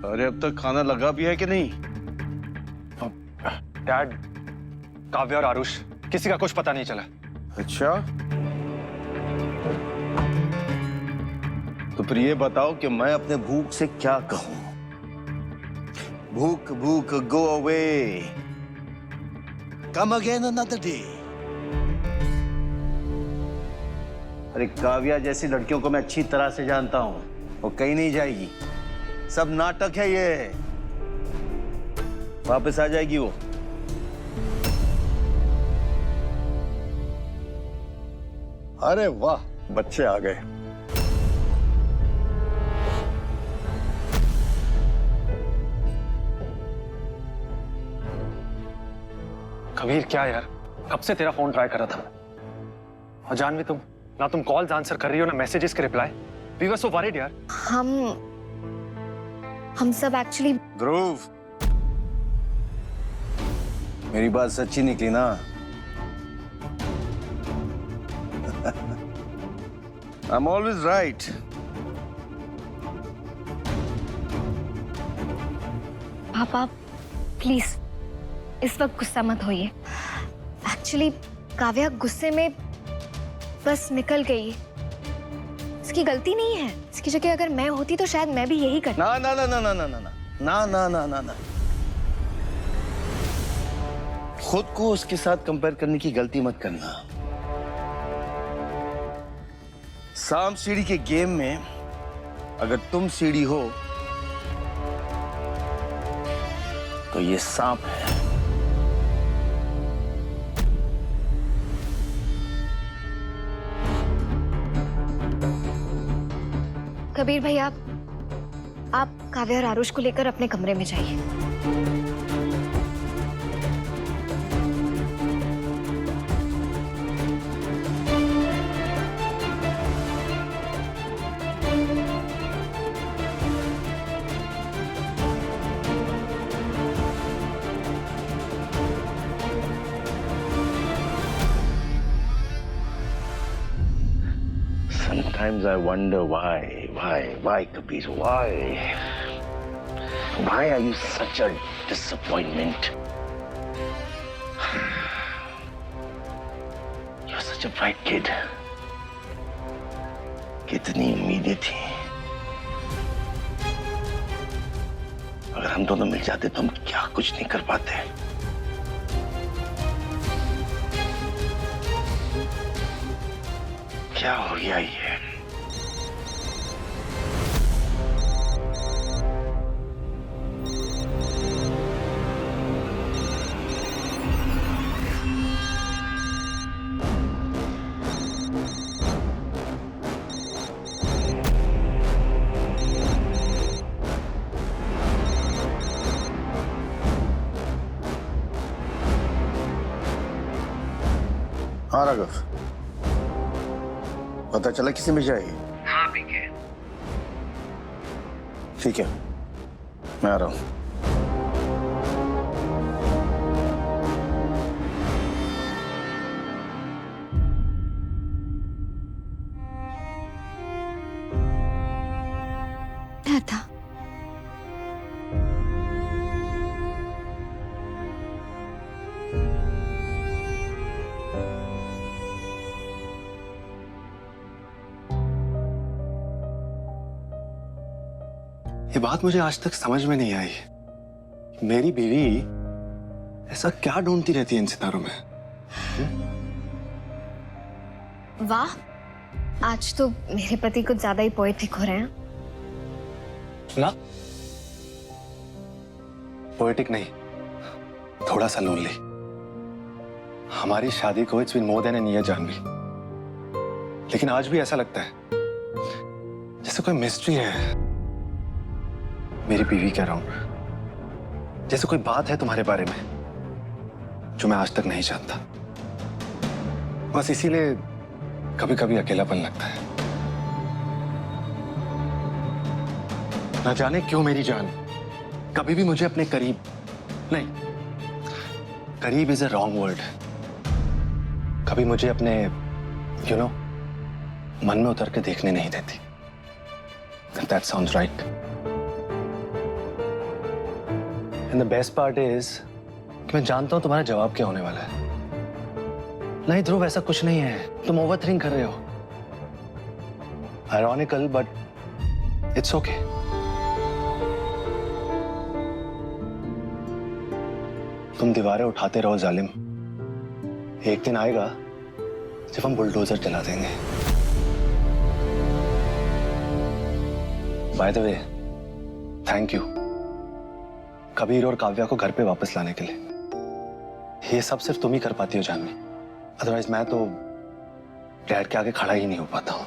अरे अब तक खाना लगा भी है कि नहीं? डैड, काव्या और आरुष किसी का कुछ पता नहीं चला। अच्छा, तो फिर ये बताओ कि मैं अपने भूख से क्या कहूं? भूख भूख go away, come again another day. अरे काव्या जैसी लड़कियों को मैं अच्छी तरह से जानता हूं, वो कहीं नहीं जाएगी। सब नाटक है ये। वापस आ जाएगी वो। अरे वाह, बच्चे आ गए। कबीर क्या यार, कब से तेरा फोन ट्राई कर रहा था। और जानवी, तुम ना तुम कॉल्स आंसर कर रही हो ना मैसेजेस के reply. We were so worried यार। हम सब एक्चुअली। ध्रुव, मेरी बात सच्ची निकली ना? I'm always right. पापा प्लीज इस वक्त गुस्सा मत होइए। एक्चुअली काव्या गुस्से में बस निकल गई। इसकी गलती नहीं है। इसकी जगह अगर मैं होती तो शायद मैं भी यही करती। ना ना ना ना ना ना ना ना ना ना ना ना, खुद को उसके साथ कंपेयर करने की गलती मत करना। सांप सीढ़ी के गेम में अगर तुम सीढ़ी हो तो ये सांप है। कबीर भाई, आप काव्या और आरुष को लेकर अपने कमरे में जाइए। Sometimes I wonder why, Kabir, why? Why are you such a disappointment? You're such a bright kid. कितनी उम्मीदें थी। अगर हम दोनों मिल जाते तो हम क्या कुछ नहीं कर पाते। क्या हो गया ये? हाँ राघव, पता चला किसी में जाएगी? हाँ पीके। ठीक है, मैं आ रहा हूं। क्या था? ये बात मुझे आज तक समझ में नहीं आई। मेरी बीवी ऐसा क्या ढूंढती रहती है इन सितारों में? वाह, आज तो मेरे पति कुछ ज्यादा ही पोएटिक हो रहे हैं। ना, पोएटिक नहीं, थोड़ा सा लोनली। हमारी शादी को it's been more than an year Jhanvi, लेकिन आज भी ऐसा लगता है जैसे कोई मिस्ट्री है मेरी बीवी के अराउंड। जैसे कोई बात है तुम्हारे बारे में जो मैं आज तक नहीं जानता। बस इसीलिए कभी कभी अकेलापन लगता है। ना जाने क्यों मेरी जान कभी भी मुझे अपने करीब नहीं, करीब इज अ रॉन्ग वर्ड, कभी मुझे अपने मन में उतर के देखने नहीं देती। That sounds right. And the best part is कि मैं जानता हूं तुम्हारा जवाब क्या होने वाला है। नहीं ध्रुव, ऐसा कुछ नहीं है, तुम ओवरथिंक कर रहे हो। Ironical but it's okay. तुम दीवारें उठाते रहो जालिम, एक दिन आएगा जब हम बुलडोजर चला देंगे। By the way, thank you Kabir और काव्या को घर पे वापस लाने के लिए। ये सब सिर्फ तुम ही कर पाती हो जानवी, अदरवाइज मैं तो डैड के आगे खड़ा ही नहीं हो पाता हूं।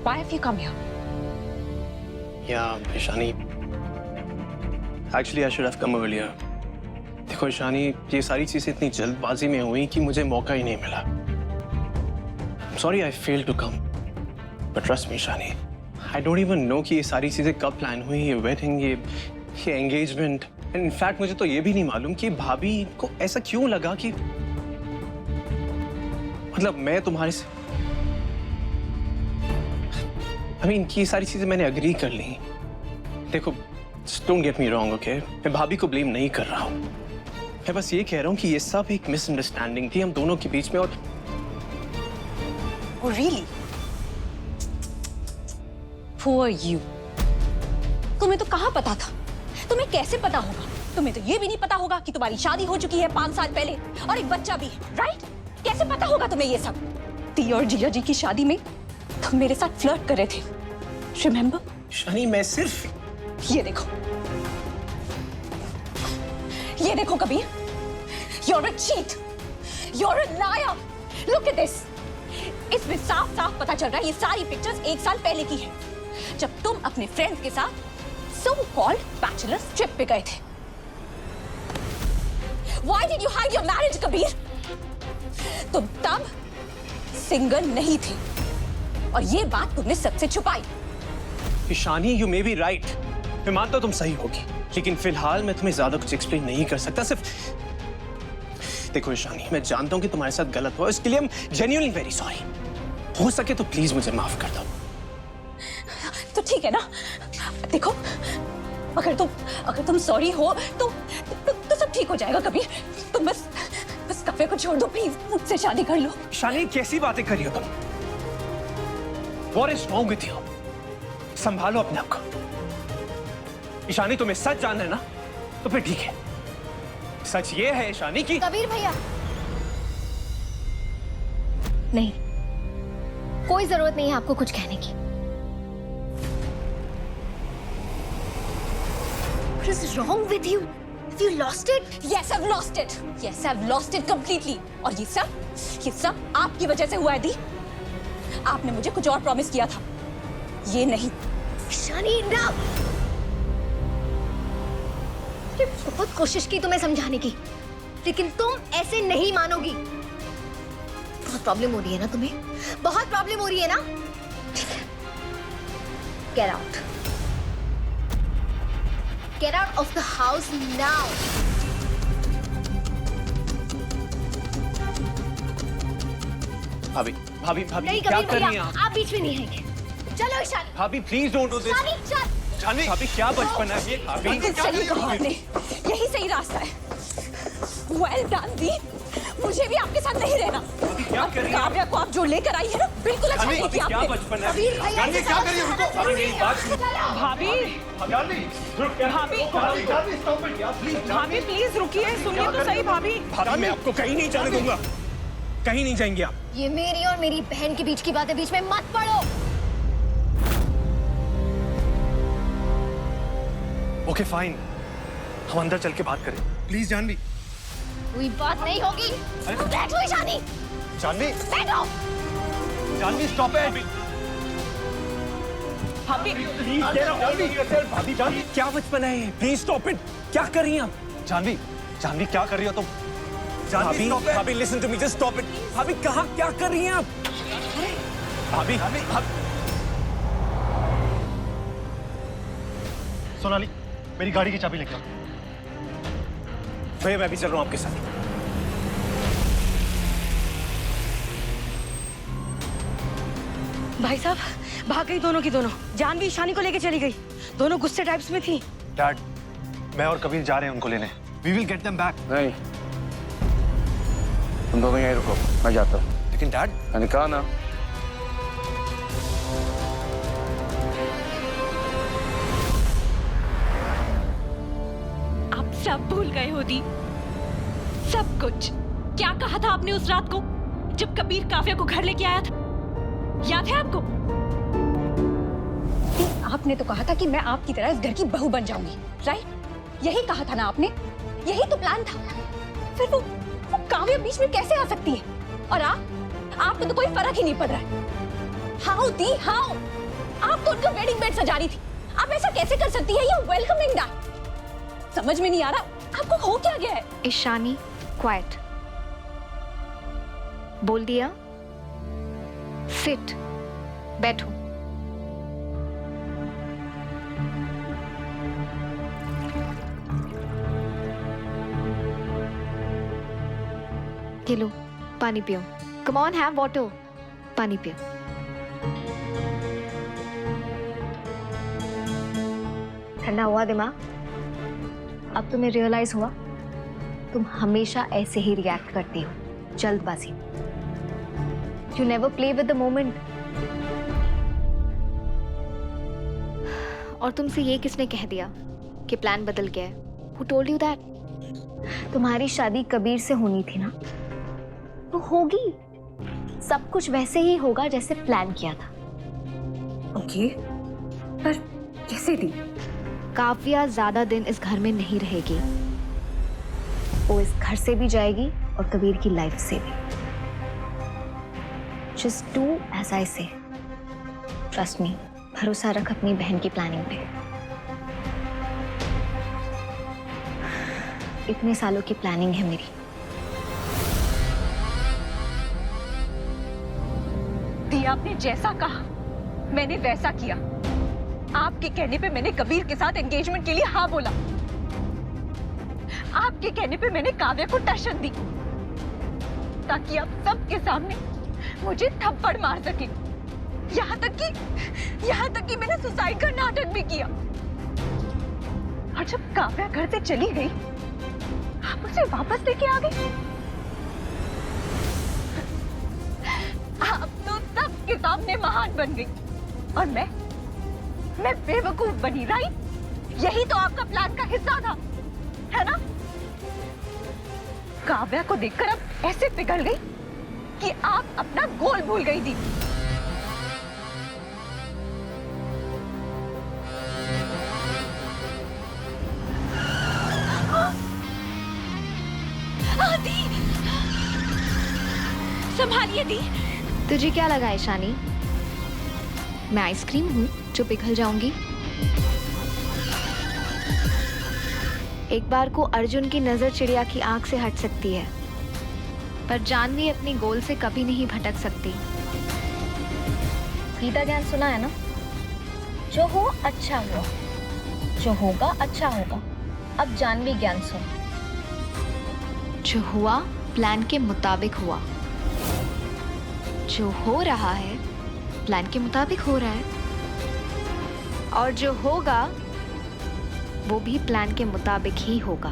Why have you come here? Yeah, Ishani. Actually, I should have come earlier. देखो ईशानी, ये सारी चीजें इतनी जल्दबाजी में हुई कि मुझे मौका ही नहीं मिला. I'm sorry I failed to come. But trust me, Ishani, I don't even know कि ये सारी चीजें कब प्लान हुई, ये वेडिंग, ये एंगेजमेंट. In fact, मुझे तो ये भी नहीं मालूम कि भाभी को ऐसा क्यों लगा कि मतलब मैं तुम्हारे से ये सारी चीजें मैंने अग्री कर ली. देखो, don't get me wrong, okay? मैं भाभी को ब्लेम नहीं कर रहा हूं. मैं बस ये कह रहा हूं कि ये सब एक मिसअंडरस्टैंडिंग थी हम दोनों के बीच में. और Oh, really? Poor you. तुम्हें तो कहाँ पता था? तुम्हें कैसे पता होगा? तुम्हें तो ये भी नहीं पता होगा कि तुम्हारी शादी हो चुकी है 5 साल पहले और एक बच्चा भी है, राइट? कैसे पता होगा तुम्हें ये सब? ती और जिया जी की शादी में तुम मेरे साथ फ्लर्ट कर रहे थे. Remember? शनी, मैं सिर्फ ये देखो Kabir. You're a cheat. You're a liar. Look at this. इसमें साफ साफ पता चल रहा है ये सारी पिक्चर्स 1 साल पहले की है, जब तुम अपने फ्रेंड्स के साथ so called बैचलर्स ट्रिप पे गए थे. Why did you hide your marriage, Kabir? तुम तब सिंगल नहीं थे और ये बात तुमने सबसे छुपाई. Ishani, you may be right. मैं मानता हूं तुम सही होगी, लेकिन फिलहाल मैं तुम्हें ज्यादा कुछ एक्सप्लेन नहीं कर सकता. सिर्फ देखो ईशानी, मैं जानता हूं कि तुम्हारे साथ गलत हुआ, इसके लिए I'm genuinely very sorry. हो सके तो प्लीज मुझे माफ कर दो. तो ठीक है ना. देखो, अगर तुम सॉरी हो तो सब ठीक हो जाएगा कबीर. तुम बस काव्या को छोड़ दो प्लीज. मुझसे शादी कर लो. ईशानी, कैसी बातें कर रही हो तुम? What is wrong with you? संभालो अपने आप को. ईशानी, तुम्हें सच जानना है ना, तो फिर ठीक है. सच ये है ईशानी कि कबीर भैया, नहीं, कोई जरूरत नहीं है आपको कुछ कहने की. What is wrong with you? Have you lost it? Yes, I've lost it. Yes, I've lost it completely. और ये सब आपकी वजह से हुआ है दी. आपने मुझे कुछ और प्रॉमिस किया था, ये नहीं. शानी, ना. बहुत कोशिश की तुम्हें समझाने की, लेकिन तुम ऐसे नहीं मानोगी. बहुत प्रॉब्लम हो रही है ना तुम्हें? बहुत प्रॉब्लम हो रही है ना? ठीक है, get out. Get out of the house now. भाभी, भाभी, भाभी, नहीं क्या कबीर कर रही हैं भैया, आप? आप बीच में नहीं आएंगे. चलो ईशानी. भाभी, प्लीज डोंट डू दिस. शानी, चल. जानवी, भाभी, क्या बचपन है ये? भाभी, बिल्कुल सही कहा आपने. यही सही रास्ता है. Well done दी. मुझे भी आपके साथ नहीं रहना. क्या कर रही हैं आप? काव्या को आप जो लेकर आई है ना, बिल्कुल अच्छा जानवी, नहीं भाभी, किया क्या आपने. बचपन है? कबीर भैया, जानवी, क्या कर रही हो? रुको, भाभी, मेरी बात सुनो. भाभी भाभी प्लीज रुकिए, सुनिए तो सही भाभी. भाभी, मैं आपको कहीं नहीं जाने दूंगा. कहीं नहीं जाएंगे आप. ये मेरी और मेरी बहन के बीच की बात है, बीच में मत पड़ो. ओके फाइन, हम अंदर चल के बात करें. प्लीज जानवी. कोई बात नहीं होगी. बैठो ईशानी. जानवी, बैठो. Jhanvi, stop it. भाभी भाभी जान क्या बचपन है ये? Please stop it. क्या कर रही हैं आप? जानवी, जानवी क्या कर रही हो तुम? भाभी भाभी listen to me, just stop it. भाभी कहाँ क्या कर रही हैं आप? भाभी सोनाली, मेरी गाड़ी की चाबी लेकर आओ। भैया मैं भी चल रहा हूँ आपके साथ। भाई साहब, भाग गई दोनों की दोनों। जानवी ईशानी को लेके चली गई। दोनों गुस्से टाइप्स में थी। डैड, मैं और कबीर जा रहे हैं उनको लेने। We will get them back. नहीं, तुम दोनों यहीं रुको, मैं जाता हूँ। लेकिन डैड, मैंने कहा ना। आप सब भूल गए हो दी, सब कुछ। क्या कहा था आपने उस रात को जब कबीर काव्या को घर लेके आया था? याद है आपको? आपने तो कहा था कि मैं आपकी तरह इस घर की बहू बन जाऊंगी, राइट? यही कहा था ना आपने, यही तो प्लान था। फिर वो काव्या बीच में कैसे आ सकती है? और आपको तो कोई फर्क ही नहीं पड़ रहा है। How the, how? आप तो उनका वेडिंग बेड सजा रही थी। आप ऐसा कैसे कर सकती है? ये वेलकमिंग दैट समझ में नहीं आ रहा आपको हो क्या गया है? ईशानी, क्वाइट। बोल दिया, सिट, बैठो। ये लो, पानी पियो। Come on, have water. पानी पियो। ठंडा हुआ दिमाग? अब तुम्हें रियलाइज हुआ तुम हमेशा ऐसे ही रिएक्ट करती हो, जल्दबाजी। You never play with the moment. और तुमसे ये किसने कह दिया कि प्लान बदल गया है? Who told you that? तुम्हारी शादी कबीर से होनी थी ना, तो होगी। सब कुछ वैसे ही होगा जैसे प्लान किया था। ओके, पर कैसे दी? काव्या ज्यादा दिन इस घर में नहीं रहेगी। वो इस घर से भी जाएगी और कबीर की लाइफ से भी। Just do as I say. Trust me. भरोसा रख अपनी बहन की प्लानिंग पे। इतने सालों की प्लानिंग है मेरी। दी, आपने जैसा कहा मैंने वैसा किया। आपके कहने पे मैंने कबीर के साथ एंगेजमेंट के लिए हाँ बोला। आपके कहने पे मैंने काव्या को टशन दी ताकि आप सबके सामने मुझे थप्पड़ मार सके। यहाँ तक कि मैंने सुसाइड का नाटक भी किया। और जब काव्या घर से चली गई, आप उसे वापस लेके आ गए। आप तो सबके सामने महान बन गई और मैं बेवकूफ बनी, राइट? यही तो आपका प्लान का हिस्सा था, है ना? काव्या को देखकर अब ऐसे पिघल गई कि आप अपना गोल भूल गई थी। दी, संभालिए दी। तुझे क्या लगा ईशानी, मैं आइसक्रीम हूँ जो पिघल जाऊंगी? एक बार को अर्जुन की नजर चिड़िया की आंख से हट सकती है, पर जानवी अपनी गोल से कभी नहीं भटक सकती। गीता ज्ञान सुना है ना? जो हो अच्छा हुआ, जो होगा अच्छा होगा। अब जानवी ज्ञान सुन। जो हुआ प्लान के मुताबिक हुआ, जो हो रहा है प्लान के मुताबिक हो रहा है, और जो होगा वो भी प्लान के मुताबिक ही होगा।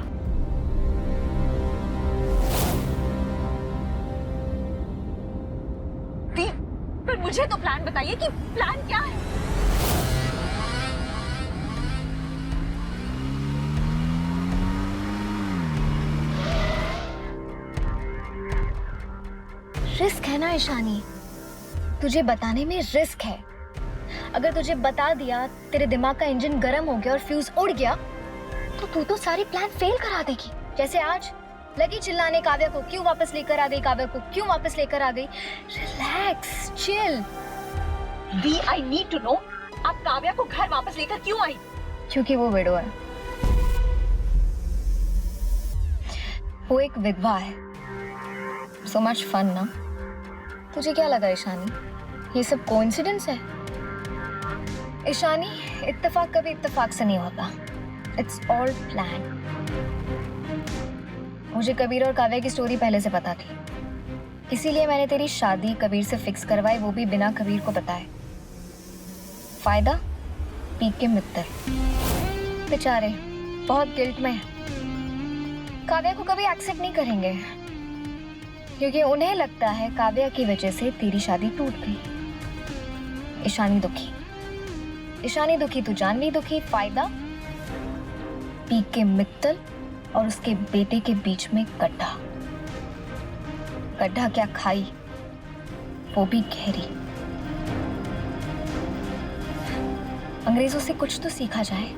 दी, पर मुझे तो प्लान बताइए कि प्लान क्या है? रिस्क है ना ईशानी, तुझे बताने में रिस्क है। अगर तुझे बता दिया, तेरे दिमाग का इंजन गर्म हो गया और फ्यूज उड़ गया, तो तू तो सारी प्लान फेल करा देगी। जैसे आज लगी चिल्लाने, काव्या को क्यों वापस लेकर आ गई, काव्या को क्यों वापस लेकर आ गई। Relax, chill. दी, आई नीड टू नो आप काव्या को घर वापस लेकर क्यों आई? क्योंकि वो विडो है, वो एक विधवा है। सो मच फन ना। तुझे क्या लगा ईशानी, ये सब कोइंसिडेंस है? ईशानी, इत्तेफाक कभी इत्तेफाक से नहीं होता। It's all plan. मुझे कबीर और काव्या की स्टोरी पहले से पता थी, इसीलिए मैंने तेरी शादी कबीर से फिक्स करवाई, वो भी बिना कबीर को बताए। फायदा पी के मित्तर बेचारे बहुत गिल्ट में हैं। काव्या को कभी एक्सेप्ट नहीं करेंगे क्योंकि उन्हें लगता है काव्या की वजह से तेरी शादी टूट गई। ईशानी दुखी, ईशानी दुखी तो जानवी दुखी। फायदा पी के मित्तल और उसके बेटे के बीच में गड्ढा। गड्ढा क्या, खाई, वो भी गहरी। अंग्रेजों से कुछ तो सीखा जाए।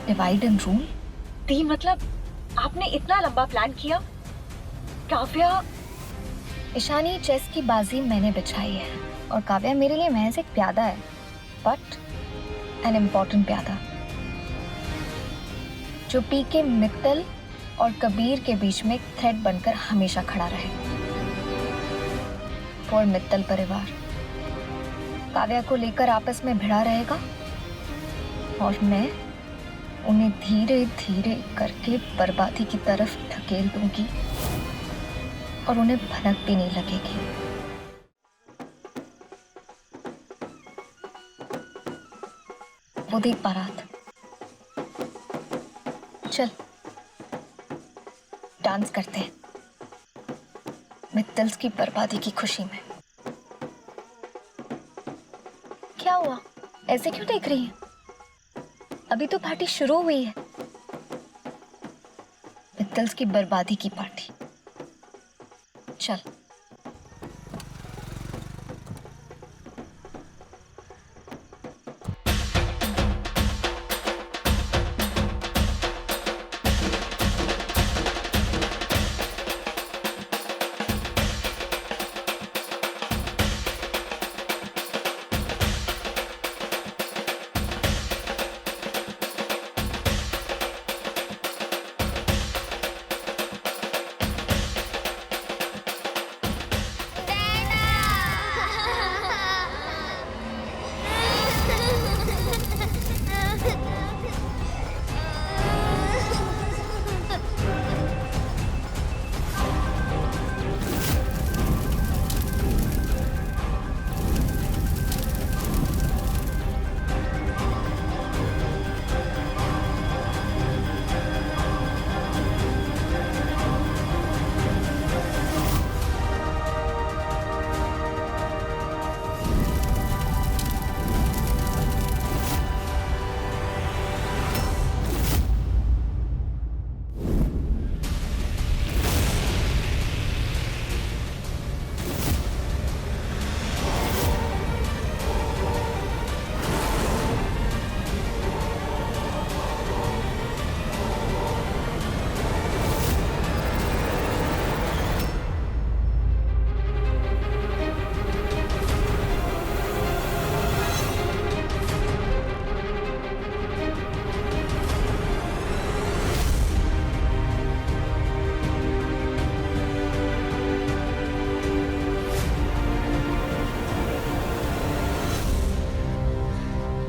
Divide and rule. दी मतलब आपने इतना लंबा प्लान किया? काव्या, ईशानी, चेस की बाजी मैंने बिछाई है और काव्या मेरे लिए महज एक प्यादा है, बट एन इम्पोर्टेंट प्यादा, जो पी के मित्तल और कबीर के बीच में एक थ्रेड बनकर हमेशा खड़ा रहे। और मित्तल परिवार काव्या को लेकर आपस में भिड़ा रहेगा और मैं उन्हें धीरे धीरे करके बर्बादी की तरफ धकेल दूंगी और उन्हें भनक भी नहीं लगेगी। वो देख बारात, चल डांस करते हैं मित्तल्स की बर्बादी की खुशी में। क्या हुआ, ऐसे क्यों देख रही है? अभी तो पार्टी शुरू हुई है, मित्तल्स की बर्बादी की पार्टी। चल।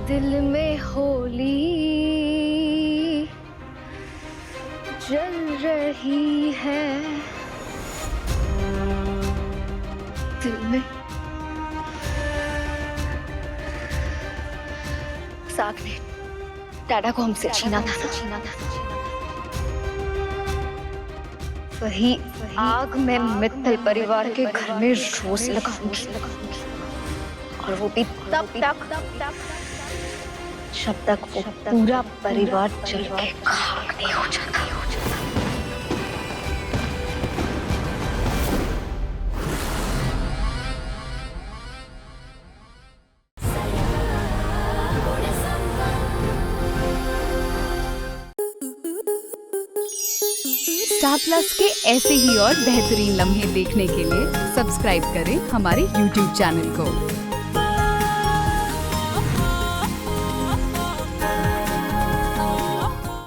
दिल में होली जल रही है, दिल में साग ने डाडा को हमसे छीना था। वही आग में मित्तल परिवार के घर में रोज लगाऊंगी, और वो भी तब तक जब तक वो पूरा परिवार जल के खाक नहीं हो जाता। स्टार प्लस के ऐसे ही और बेहतरीन लम्हे देखने के लिए सब्सक्राइब करें हमारे YouTube चैनल को।